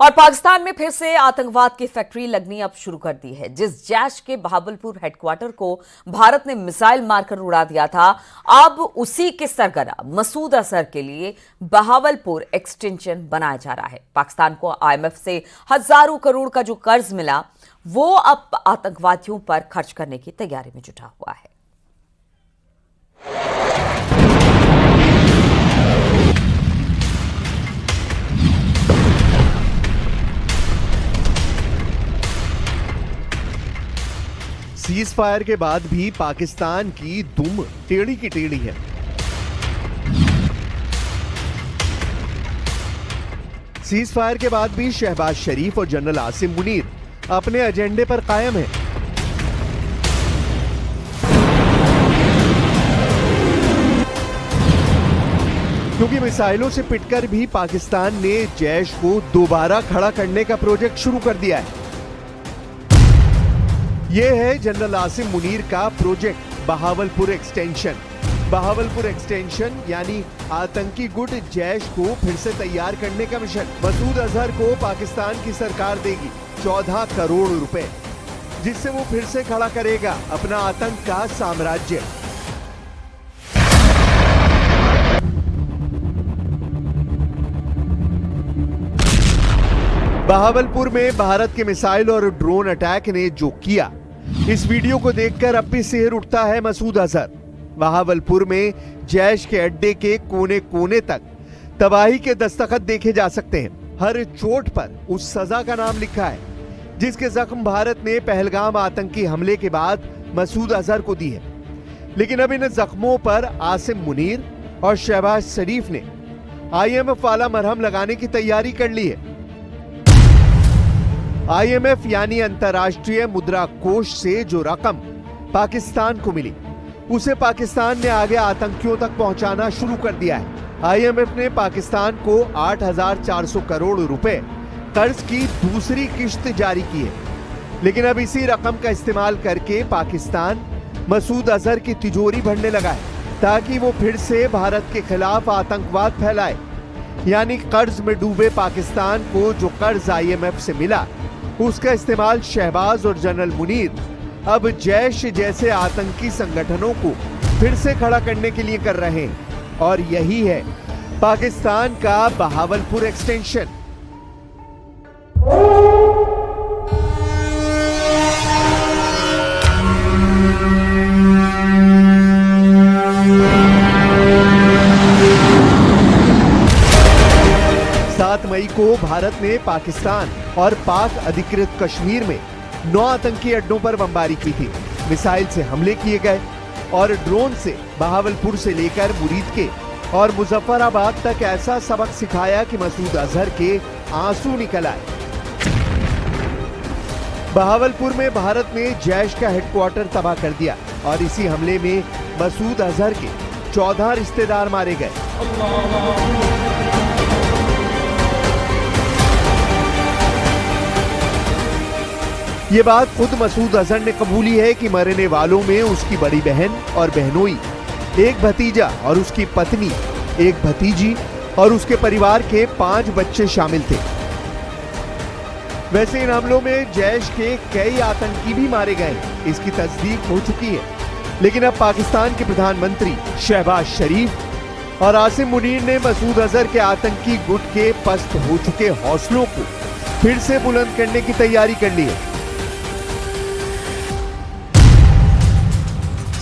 और पाकिस्तान में फिर से आतंकवाद की फैक्ट्री लगनी अब शुरू कर दी है। जिस जैश के बहावलपुर हेडक्वार्टर को भारत ने मिसाइल मारकर उड़ा दिया था, अब उसी के सरगना मसूद अजहर के लिए बहावलपुर एक्सटेंशन बनाया जा रहा है। पाकिस्तान को आईएमएफ से हजारों करोड़ का जो कर्ज मिला, वो अब आतंकवादियों पर खर्च करने की तैयारी में जुटा हुआ है। सीज फायर के बाद भी पाकिस्तान की दुम टेढ़ी की टेढ़ी है। सीज फायर के बाद भी शहबाज शरीफ और जनरल आसिम मुनीर अपने एजेंडे पर कायम हैं। क्योंकि मिसाइलों से पिटकर भी पाकिस्तान ने जैश को दोबारा खड़ा करने का प्रोजेक्ट शुरू कर दिया है। यह है जनरल आसिम मुनीर का project Bahawalpur extension. Bahawalpur extension यानी आतंकी गुट जैश को फिर से तैयार करने का मिशन। मसूद अजहर को पाकिस्तान की सरकार देगी 14 करोड़ रुपए, जिससे वो फिर से खड़ा करेगा अपना आतंक का साम्राज्य। बहावलपुर में भारत के मिसाइल और ड्रोन अटैक ने जो किया, इस वीडियो को देखकर अब भी सिहर उठता है मसूद अजहर। बहावलपुर में जैश के अड्डे के कोने कोने तक तबाही के दस्तखत देखे जा सकते हैं। हर चोट पर उस सजा का नाम लिखा है जिसके जख्म भारत ने पहलगाम आतंकी हमले के बाद मसूद अजहर को दी है। लेकिन अब इन जख्मों पर आसिम मुनीर और शहबाज शरीफ ने आईएमएफ वाला मरहम लगाने की तैयारी कर ली है। आईएमएफ यानी अंतर्राष्ट्रीय मुद्रा कोष से जो रकम पाकिस्तान को मिली, उसे पाकिस्तान ने आगे आतंकियों तक पहुंचाना शुरू कर दिया है। आईएमएफ ने पाकिस्तान को 8,400 करोड़ रुपए कर्ज की दूसरी किश्त जारी की है। लेकिन अब इसी रकम का इस्तेमाल करके पाकिस्तान मसूद अजहर की तिजोरी भरने लगा है, ताकि वो फिर से भारत के खिलाफ आतंकवाद फैलाए। यानी कर्ज में डूबे पाकिस्तान को जो कर्ज आईएमएफ से मिला, उसका इस्तेमाल शहबाज और जनरल मुनीर अब जैश जैसे आतंकी संगठनों को फिर से खड़ा करने के लिए कर रहे हैं। और यही है पाकिस्तान का बहावलपुर एक्सटेंशन। मई को भारत ने पाकिस्तान और पाक अधिकृत कश्मीर में 9 आतंकी अड्डों पर बमबारी की थी। मिसाइल से हमले किए गए और ड्रोन से बहावलपुर से लेकर मुरीद के और मुजफ्फराबाद तक ऐसा सबक सिखाया कि मसूद अजहर के आंसू निकल आए। बहावलपुर में भारत ने जैश का हेडक्वार्टर तबाह कर दिया और इसी हमले में मसूद अजहर के 14 रिश्तेदार मारे गए। ये बात खुद मसूद अजहर ने कबूली है कि मरने वालों में उसकी बड़ी बहन और बहनोई, एक भतीजा और उसकी पत्नी, एक भतीजी और उसके परिवार के 5 बच्चे शामिल थे। वैसे इन हमलों में जैश के कई आतंकी भी मारे गए, इसकी तस्दीक हो चुकी है। लेकिन अब पाकिस्तान के प्रधानमंत्री शहबाज शरीफ और आसिम मुनीर ने मसूद अजहर के आतंकी गुट के पस्त हो चुके हौसलों को फिर से बुलंद करने की तैयारी कर ली है।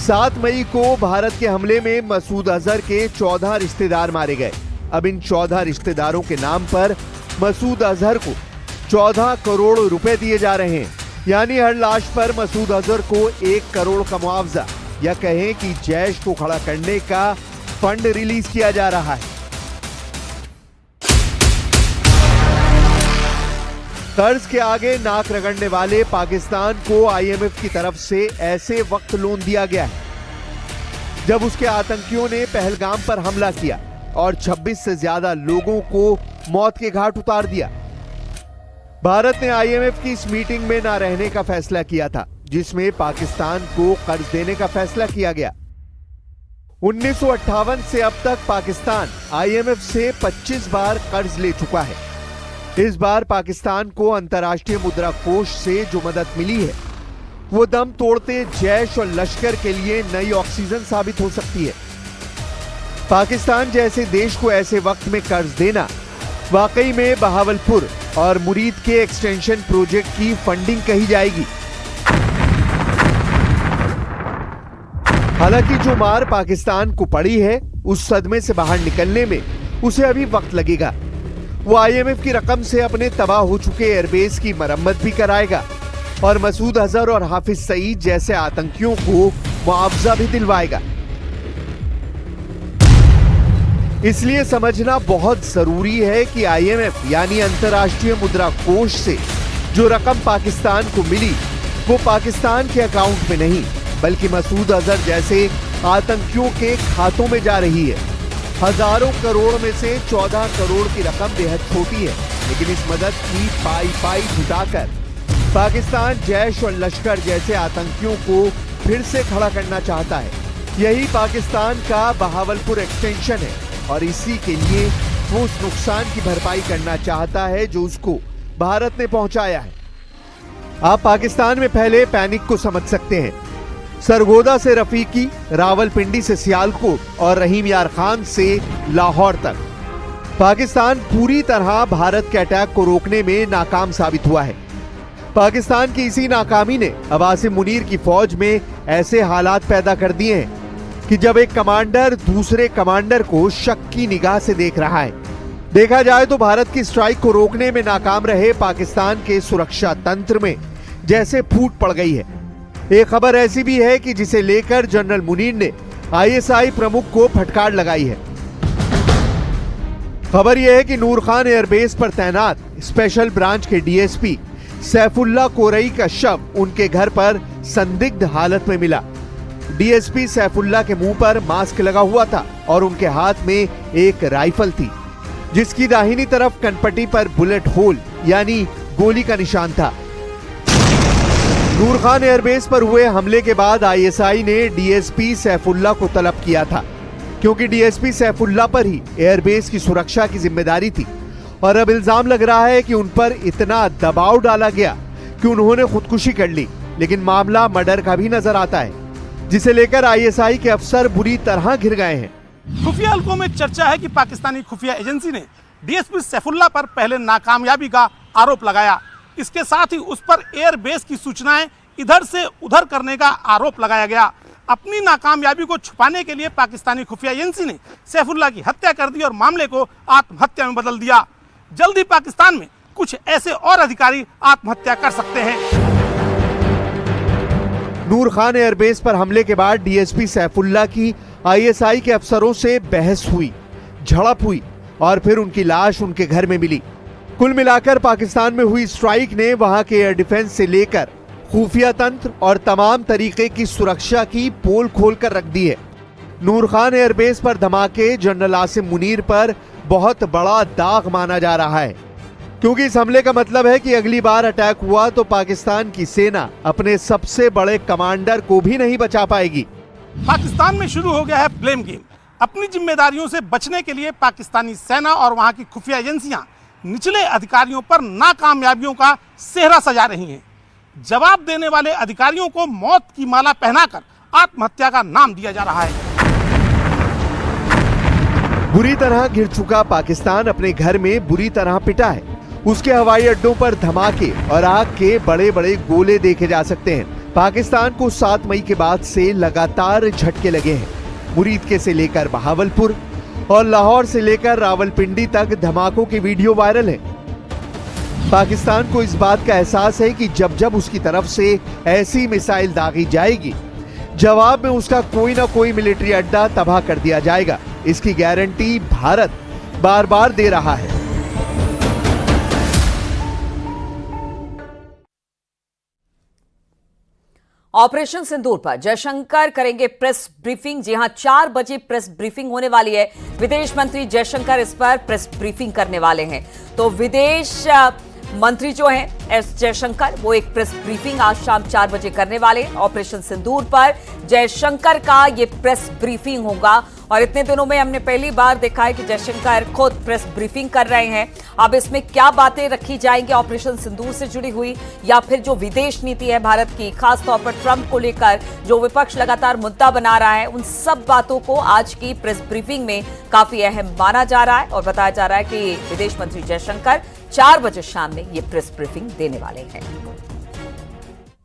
7 मई को भारत के हमले में मसूद अजहर के 14 रिश्तेदार मारे गए। अब इन 14 रिश्तेदारों के नाम पर मसूद अजहर को 14 करोड़ रुपए दिए जा रहे हैं। यानी हर लाश पर मसूद अजहर को 1 करोड़ का मुआवजा, या कहें कि जैश को खड़ा करने का फंड रिलीज किया जा रहा है। कर्ज के आगे नाक रगड़ने वाले पाकिस्तान को आईएमएफ की तरफ से ऐसे वक्त लोन दिया गया है जब उसके आतंकियों ने पहलगाम पर हमला किया और 26 से ज्यादा लोगों को मौत के घाट उतार दिया। भारत ने आईएमएफ की इस मीटिंग में न रहने का फैसला किया था, जिसमें पाकिस्तान को कर्ज देने का फैसला किया गया। 1958 से अब तक पाकिस्तान आईएमएफ से 25 बार कर्ज ले चुका है। इस बार पाकिस्तान को अंतर्राष्ट्रीय मुद्रा कोष से जो मदद मिली है वो दम तोड़ते जैश और लश्कर के लिए नई ऑक्सीजन साबित हो सकती है। पाकिस्तान जैसे देश को ऐसे वक्त में कर्ज देना वाकई में बहावलपुर और मुरीद के एक्सटेंशन प्रोजेक्ट की फंडिंग कही जाएगी। हालांकि जो मार पाकिस्तान को पड़ी है उस सदमे से बाहर निकलने में उसे अभी वक्त लगेगा। वो आईएमएफ की रकम से अपने तबाह हो चुके एयरबेस की मरम्मत भी कराएगा और मसूद अजहर और हाफिज सईद जैसे आतंकियों को मुआवजा भी दिलवाएगा। इसलिए समझना बहुत जरूरी है कि आईएमएफ यानी अंतर्राष्ट्रीय मुद्रा कोष से जो रकम पाकिस्तान को मिली वो पाकिस्तान के अकाउंट में नहीं बल्कि मसूद अजहर जैसे आतंकियों के खातों में जा रही है। हजारों करोड़ में से 14 करोड़ की रकम बेहद छोटी है, लेकिन इस मदद की पाई जुटाकर पाकिस्तान जैश और लश्कर जैसे आतंकियों को फिर से खड़ा करना चाहता है। यही पाकिस्तान का बहावलपुर एक्सटेंशन है और इसी के लिए वो उस नुकसान की भरपाई करना चाहता है जो उसको भारत ने पहुंचाया है। आप पाकिस्तान में फैले पैनिक को समझ सकते हैं। सरगोदा से रफीकी, रावलपिंडी से सियालकोट और रहीम यार खान से लाहौर तक पाकिस्तान पूरी तरह भारत के अटैक को रोकने में नाकाम साबित हुआ है। पाकिस्तान की इसी नाकामी ने अब आसिम मुनीर की फौज में ऐसे हालात पैदा कर दिए हैं कि जब एक कमांडर दूसरे कमांडर को शक की निगाह से देख रहा है। देखा जाए तो भारत की स्ट्राइक को रोकने में नाकाम रहे पाकिस्तान के सुरक्षा तंत्र में जैसे फूट पड़ गई है। एक खबर ऐसी भी है कि जिसे लेकर जनरल मुनीर ने आईएसआई प्रमुख को फटकार लगाई है। खबर यह है कि नूर खान एयरबेस पर तैनात स्पेशल ब्रांच के डीएसपी सैफुल्ला कोरई का शव उनके घर पर संदिग्ध हालत में मिला। डीएसपी सैफुल्ला के मुंह पर मास्क लगा हुआ था और उनके हाथ में एक राइफल थी जिसकी दाहिनी तरफ कनपट्टी पर बुलेट होल यानी गोली का निशान था। नूर खान एयरबेस पर हुए हमले के बाद आईएसआई ने डीएसपी सैफुल्ला को तलब किया था क्योंकि डीएसपी सैफुल्ला पर ही एयरबेस की सुरक्षा की जिम्मेदारी थी और अब इल्जाम लग रहा है कि उन पर इतना दबाव डाला गया कि उन्होंने खुदकुशी कर ली। लेकिन मामला मर्डर का भी नजर आता है जिसे लेकर आईएसआई के अफसर बुरी तरह घिर गए हैं। खुफिया हलकों में चर्चा है कि पाकिस्तानी खुफिया एजेंसी ने डीएसपी सैफुल्ला पर पहले नाकामयाबी का आरोप लगाया। इसके साथ ही उस पर एयरबेस की सूचनाएं इधर से उधर करने का आरोप लगाया गया। अपनी नाकामयाबी को छुपाने के लिए पाकिस्तानी खुफिया एजेंसी ने सैफुल्ला की हत्या कर दी और मामले को आत्महत्या में बदल दिया। जल्द ही पाकिस्तान में कुछ ऐसे और अधिकारी आत्महत्या कर सकते हैं। नूर खान एयरबेस पर हमले के बाद डीएसपी सैफुल्ला की आईएसआई के अफसरों से बहस हुई, झड़प हुई और फिर उनकी लाश उनके घर में मिली। कुल मिलाकर पाकिस्तान में हुई स्ट्राइक ने वहां के एयर डिफेंस से लेकर खुफिया तंत्र और तमाम तरीके की सुरक्षा की पोल खोलकर रख दी है। नूर खान एयरबेस पर धमाके जनरल आसिम मुनीर पर बहुत बड़ा दाग माना जा रहा है क्योंकि इस हमले का मतलब है कि अगली बार अटैक हुआ तो पाकिस्तान की सेना अपने सबसे बड़े कमांडर को भी नहीं बचा पाएगी। पाकिस्तान में शुरू हो गया है ब्लेम गेम। अपनी जिम्मेदारियों से बचने के लिए पाकिस्तानी सेना और वहां की खुफिया एजेंसियां निचले अधिकारियों पर नाकामयाबियों का सेहरा सजा रही हैं। जवाब देने वाले अधिकारियों को मौत की माला पहनाकर आत्महत्या का नाम दिया जा रहा है। बुरी तरह घिर चुका पाकिस्तान अपने घर में बुरी तरह पिटा है। उसके हवाई अड्डों पर धमाके और आग के बड़े बड़े गोले देखे जा सकते हैं। पाकिस्तान को 7 मई के बाद से लगातार झटके लगे हैं। मुरीद से लेकर बहावलपुर और लाहौर से लेकर रावलपिंडी तक धमाकों की वीडियो वायरल है। पाकिस्तान को इस बात का एहसास है कि जब जब उसकी तरफ से ऐसी मिसाइल दागी जाएगी, जवाब में उसका कोई ना कोई मिलिट्री अड्डा तबाह कर दिया जाएगा। इसकी गारंटी भारत बार बार दे रहा है। ऑपरेशन सिंदूर पर जयशंकर करेंगे प्रेस ब्रीफिंग। जी हां, 4 बजे प्रेस ब्रीफिंग होने वाली है। विदेश मंत्री जयशंकर इस पर प्रेस ब्रीफिंग करने वाले हैं। तो विदेश मंत्री जो हैं एस जयशंकर, वो एक प्रेस ब्रीफिंग आज शाम 4 बजे करने वाले। ऑपरेशन सिंदूर पर जयशंकर का ये प्रेस ब्रीफिंग होगा। और इतने दिनों में हमने पहली बार देखा है कि जयशंकर खुद प्रेस ब्रीफिंग कर रहे हैं। अब इसमें क्या बातें रखी जाएंगी ऑपरेशन सिंदूर से जुड़ी हुई, या फिर जो विदेश नीति है भारत की, खासतौर पर ट्रंप को लेकर जो विपक्ष लगातार मुद्दा बना रहा है, उन सब बातों को आज की प्रेस ब्रीफिंग में काफी अहम माना जा रहा है। और बताया जा रहा है कि विदेश मंत्री जयशंकर 4 बजे शाम में ये प्रेस ब्रीफिंग देने वाले हैं।